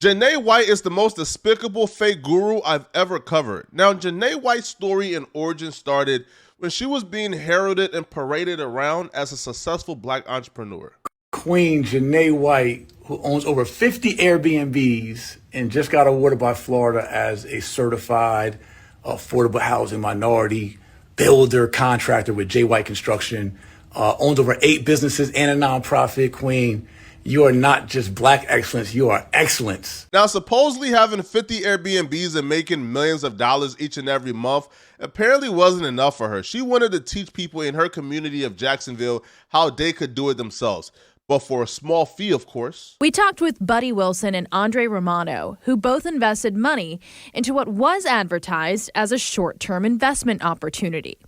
Janay White is the most despicable fake guru I've ever covered. Now, Janay White's story and origin started when she was being heralded and paraded around as a successful black entrepreneur. Queen Janay White, who owns over 50 Airbnbs and just got awarded by Florida as a certified affordable housing minority builder contractor with J. White Construction, owns over 8 businesses and a nonprofit. Queen, you are not just black excellence, you are excellence. Now, supposedly having 50 Airbnbs and making millions of dollars each and every month apparently wasn't enough for her. She wanted to teach people in her community of Jacksonville how they could do it themselves, but for a small fee, of course. We talked with Buddy Wilson and Andre Romano, who both invested money into what was advertised as a short-term investment opportunity.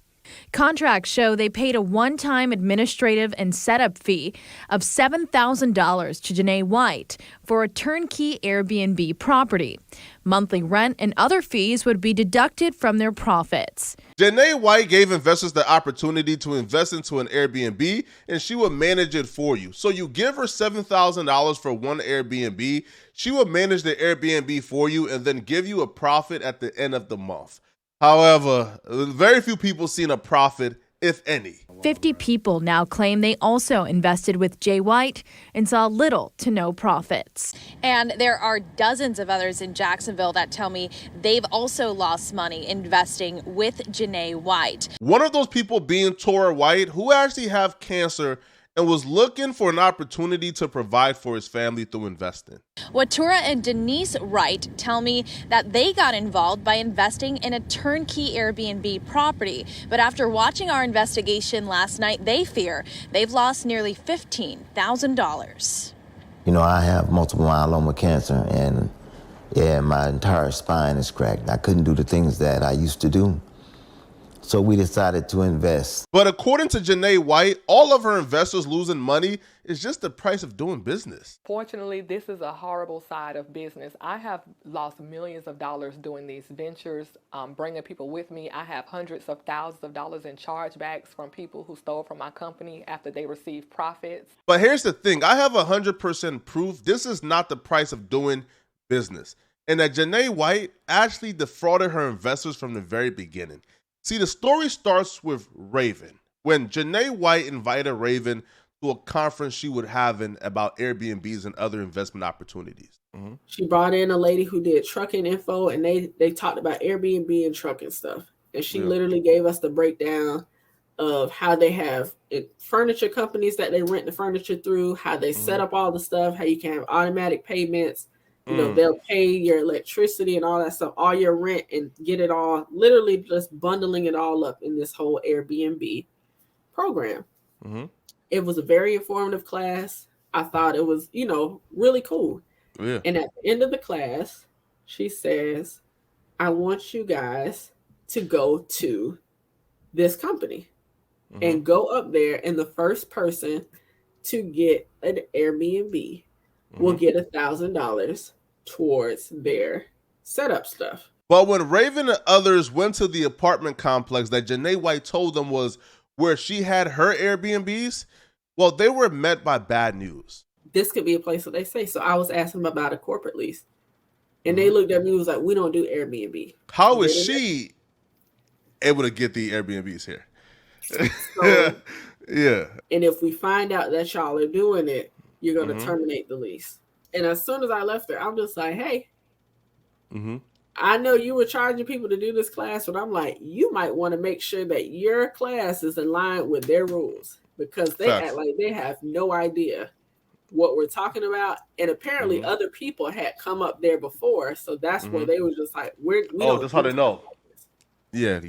Contracts show they paid a one-time administrative and setup fee of $7,000 to Janay White for a turnkey Airbnb property. Monthly rent and other fees would be deducted from their profits. Janay White gave investors the opportunity to invest into an Airbnb, and she would manage it for you. So you give her $7,000 for one Airbnb, she would manage the Airbnb for you and then give you a profit at the end of the month. However, very few people seen a profit, if any. 50 people now claim they also invested with Jay White and saw little to no profits. And there are dozens of others in Jacksonville that tell me they've also lost money investing with Janay White. One of those people being Tora White, who actually have cancer and was looking for an opportunity to provide for his family through investing. What Tora and Denise Wright tell me that they got involved by investing in a turnkey Airbnb property. But after watching our investigation last night, they fear they've lost nearly $15,000. You know, I have multiple myeloma cancer, and my entire spine is cracked. I couldn't do the things that I used to do. So we decided to invest. But according to Janay White, all of her investors losing money is just the price of doing business. Fortunately, this is a horrible side of business. I have lost millions of dollars doing these ventures, bringing people with me. I have hundreds of thousands of dollars in chargebacks from people who stole from my company after they received profits. But here's the thing. I have 100% proof this is not the price of doing business, and that Janay White actually defrauded her investors from the very beginning. See, the story starts with Raven. When Janay White invited Raven to a conference she would have about Airbnbs and other investment opportunities. Mm-hmm. She brought in a lady who did trucking info, and they talked about Airbnb and trucking stuff. And she literally gave us the breakdown of how they have furniture companies that they rent the furniture through, how they set up all the stuff, how you can have automatic payments. You know, they'll pay your electricity and all that stuff, all your rent, and get it all, literally just bundling it all up in this whole Airbnb program. Mm-hmm. It was a very informative class. I thought it was, really cool. Yeah. And at the end of the class, she says, I want you guys to go to this company and go up there, and the first person to get an Airbnb will get $1,000 towards their setup stuff. But when Raven and others went to the apartment complex that Janay White told them was where she had her Airbnbs, well, they were met by bad news. This could be a place that they say. So I was asking them about a corporate lease, and they looked at me and was like, we don't do Airbnb. How is she able to get the Airbnbs here? So, yeah. And if we find out that y'all are doing it, you're going to terminate the lease. And as soon as I left there, I'm just like, hey, I know you were charging people to do this class, but I'm like, you might want to make sure that your class is in line with their rules, because they act like they have no idea what we're talking about. And apparently other people had come up there before. So that's where they were just like, that's how they know. Yeah.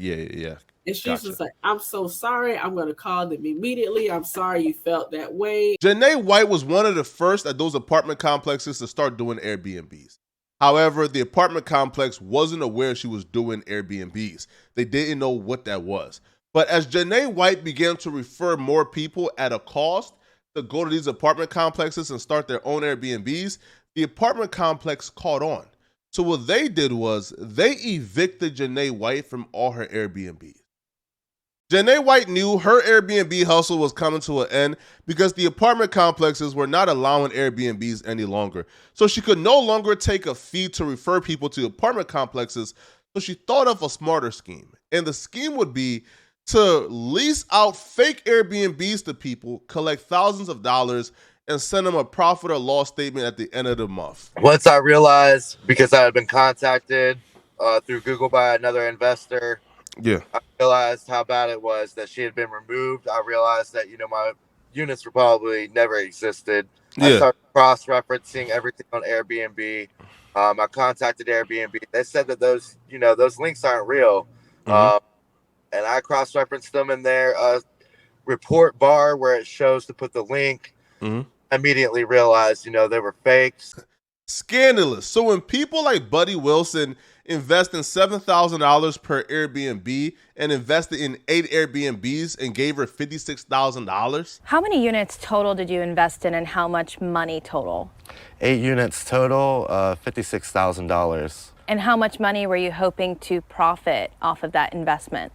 And she's just like, I'm so sorry. I'm going to call them immediately. I'm sorry you felt that way. Janay White was one of the first at those apartment complexes to start doing Airbnbs. However, the apartment complex wasn't aware she was doing Airbnbs. They didn't know what that was. But as Janay White began to refer more people at a cost to go to these apartment complexes and start their own Airbnbs, the apartment complex caught on. So what they did was they evicted Janay White from all her Airbnbs. Janay White knew her Airbnb hustle was coming to an end because the apartment complexes were not allowing Airbnbs any longer. So she could no longer take a fee to refer people to apartment complexes. So she thought of a smarter scheme. And the scheme would be to lease out fake Airbnbs to people, collect thousands of dollars, and send them a profit or loss statement at the end of the month. Once I realized, because I had been contacted through Google by another investor, I realized how bad it was that she had been removed. I realized that, my units were probably never existed. I started cross-referencing everything on Airbnb. I contacted Airbnb. They said that those links aren't real. And I cross-referenced them in their report bar where it shows to put the link. Immediately realized, they were fakes. Scandalous. So when people like Buddy Wilson invest in $7,000 per Airbnb and invested in 8 Airbnbs and gave her $56,000. How many units total did you invest in and how much money total? 8 units total, $56,000. And how much money were you hoping to profit off of that investment?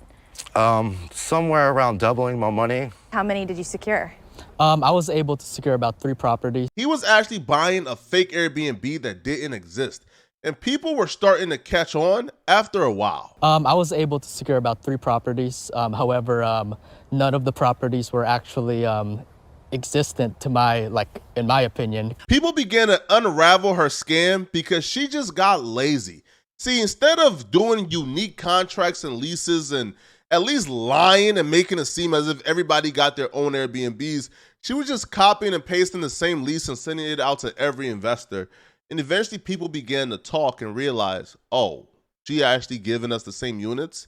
Somewhere around doubling my money. How many did you secure? I was able to secure about 3 properties. He was actually buying a fake Airbnb that didn't exist. And people were starting to catch on after a while. I was able to secure about 3 properties. However, none of the properties were actually existent in my opinion. People began to unravel her scam because she just got lazy. See, instead of doing unique contracts and leases and at least lying and making it seem as if everybody got their own Airbnbs, she was just copying and pasting the same lease and sending it out to every investor. And eventually people began to talk and realize, oh, she actually giving us the same units?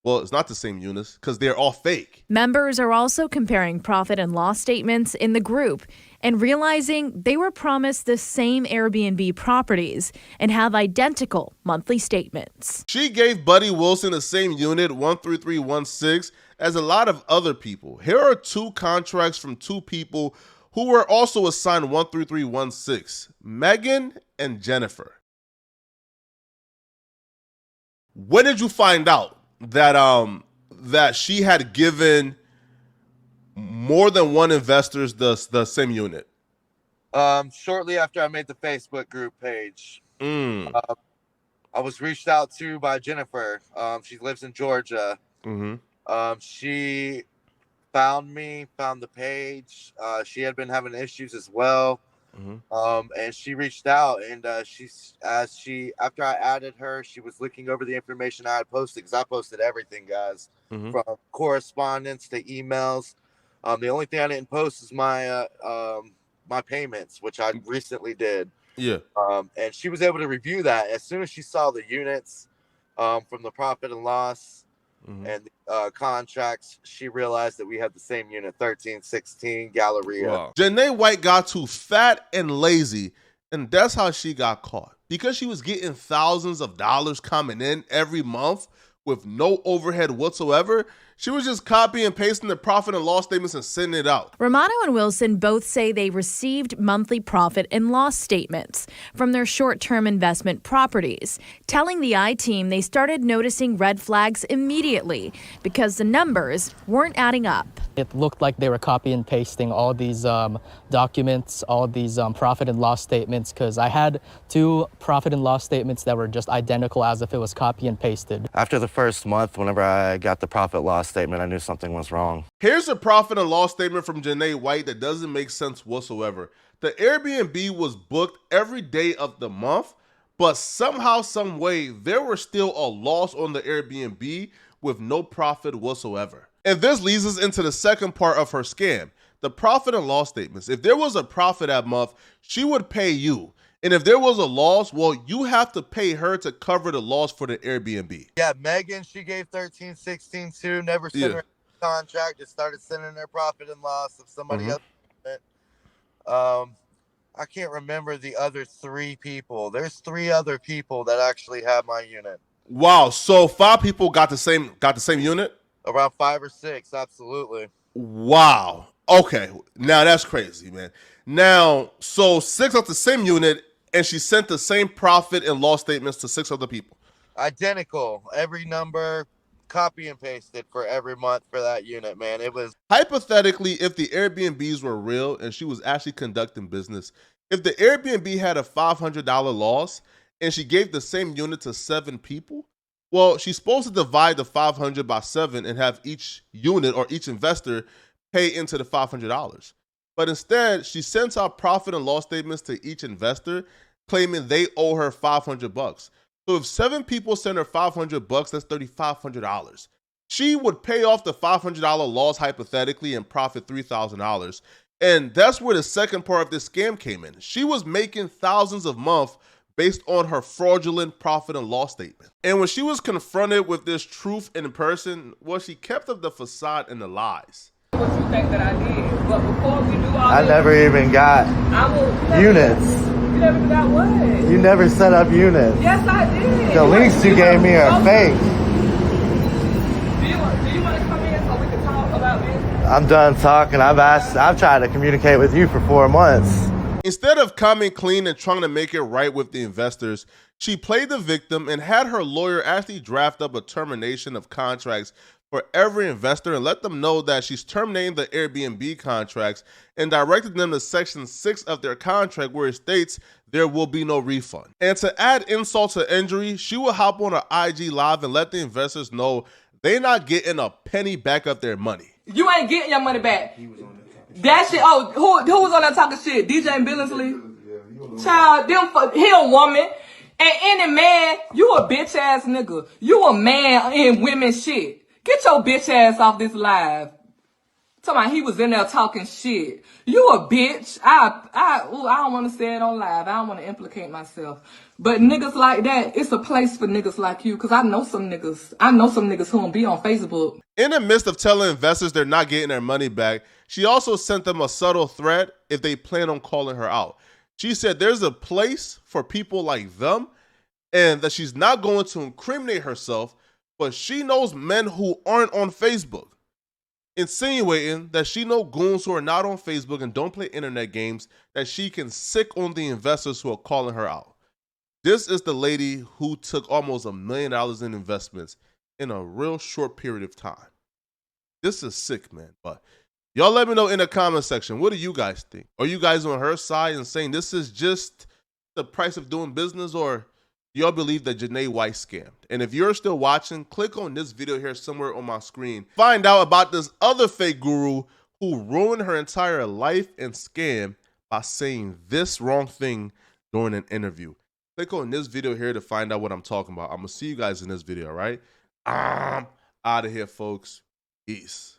Well, it's not the same units because they're all fake. Members are also comparing profit and loss statements in the group and realizing they were promised the same Airbnb properties and have identical monthly statements. She gave Buddy Wilson the same unit, 13316, as a lot of other people. Here are 2 contracts from 2 people who were also assigned 13316, Megan and Jennifer. When did you find out that she had given more than one investors the same unit? Shortly after I made the Facebook group page. I was reached out to by Jennifer. She lives in Georgia. She found the page. She had been having issues as well. And she reached out, and after I added her, she was looking over the information I had posted, because I posted everything, guys, from correspondence to emails. The only thing I didn't post is my my payments, which I recently did. And she was able to review that as soon as she saw the units from the profit and loss and contracts. She realized that we had the same unit, 1316 Galleria. Wow. Janay White got too fat and lazy, and that's how she got caught. Because she was getting thousands of dollars coming in every month with no overhead whatsoever, she was just copying and pasting the profit and loss statements and sending it out. Romano and Wilson both say they received monthly profit and loss statements from their short-term investment properties, telling the I-Team they started noticing red flags immediately because the numbers weren't adding up. It looked like they were copy and pasting all these documents, all these profit and loss statements, because I had 2 profit and loss statements that were just identical as if it was copy and pasted. After the first month, whenever I got the profit loss statement, I knew something was wrong. Here's a profit and loss statement from Janay White that doesn't make sense whatsoever. The Airbnb was booked every day of the month, but somehow, some way, there was still a loss on the Airbnb with no profit whatsoever. And this leads us into the second part of her scam, the profit and loss statements. If there was a profit that month, she would pay you. And if there was a loss, well, you have to pay her to cover the loss for the Airbnb. Yeah, Megan, she gave 1316 too. Never sent her a contract. Just started sending her profit and loss of somebody else. I can't remember the other 3 people. There's 3 other people that actually have my unit. Wow, so 5 people got the same unit? Around 5 or 6, absolutely. Wow. Okay, now that's crazy, man. Now, so 6 of the same unit, and she sent the same profit and loss statements to 6 other people. Identical. Every number, copy and pasted for every month for that unit, man. It was Hypothetically, if the Airbnbs were real and she was actually conducting business, if the Airbnb had a $500 loss and she gave the same unit to 7 people, well, she's supposed to divide the 500 by 7 and have each unit or each investor pay into the $500. But instead, she sends out profit and loss statements to each investor, claiming they owe her $500. So if 7 people send her $500, that's $3,500. She would pay off the $500 loss hypothetically and profit $3,000. And that's where the second part of this scam came in. She was making thousands a month based on her fraudulent profit and loss statement. And when she was confronted with this truth in person, well, she kept up the facade and the lies. What you think that I did? But before we do all I this, never even got units. You never got what? You never set up units. Yes, I did. The links you gave me are fake. Do you want to come in so we can talk about this? I'm done talking. I've tried to communicate with you for 4 months. Instead of coming clean and trying to make it right with the investors, she played the victim and had her lawyer actually draft up a termination of contracts for every investor and let them know that she's terminating the Airbnb contracts and directed them to Section 6 of their contract where it states there will be no refund. And to add insult to injury, she will hop on her IG Live and let the investors know they're not getting a penny back of their money. You ain't getting your money back. That shit. Oh, who was on that talking shit? DJ Billingsley. Child, he a woman. And any man, you a bitch ass nigga. You a man in women shit. Get your bitch ass off this live. Talking about he was in there talking shit. You a bitch. I don't want to say it on live. I don't want to implicate myself. But niggas like that, it's a place for niggas like you. Cause I know some niggas who don't be on Facebook. In the midst of telling investors they're not getting their money back, she also sent them a subtle threat if they plan on calling her out. She said there's a place for people like them and that she's not going to incriminate herself, but she knows men who aren't on Facebook, insinuating that she knows goons who are not on Facebook and don't play internet games that she can sick on the investors who are calling her out. This is the lady who took almost $1 million in investments in a real short period of time. This is sick, man. But y'all let me know in the comment section, what do you guys think? Are you guys on her side and saying this is just the price of doing business, or do y'all believe that Janay White scammed? And if you're still watching, click on this video here somewhere on my screen. Find out about this other fake guru who ruined her entire life and scam by saying this wrong thing during an interview. Click on this video here to find out what I'm talking about. I'm going to see you guys in this video, all right? I'm out of here, folks. Peace.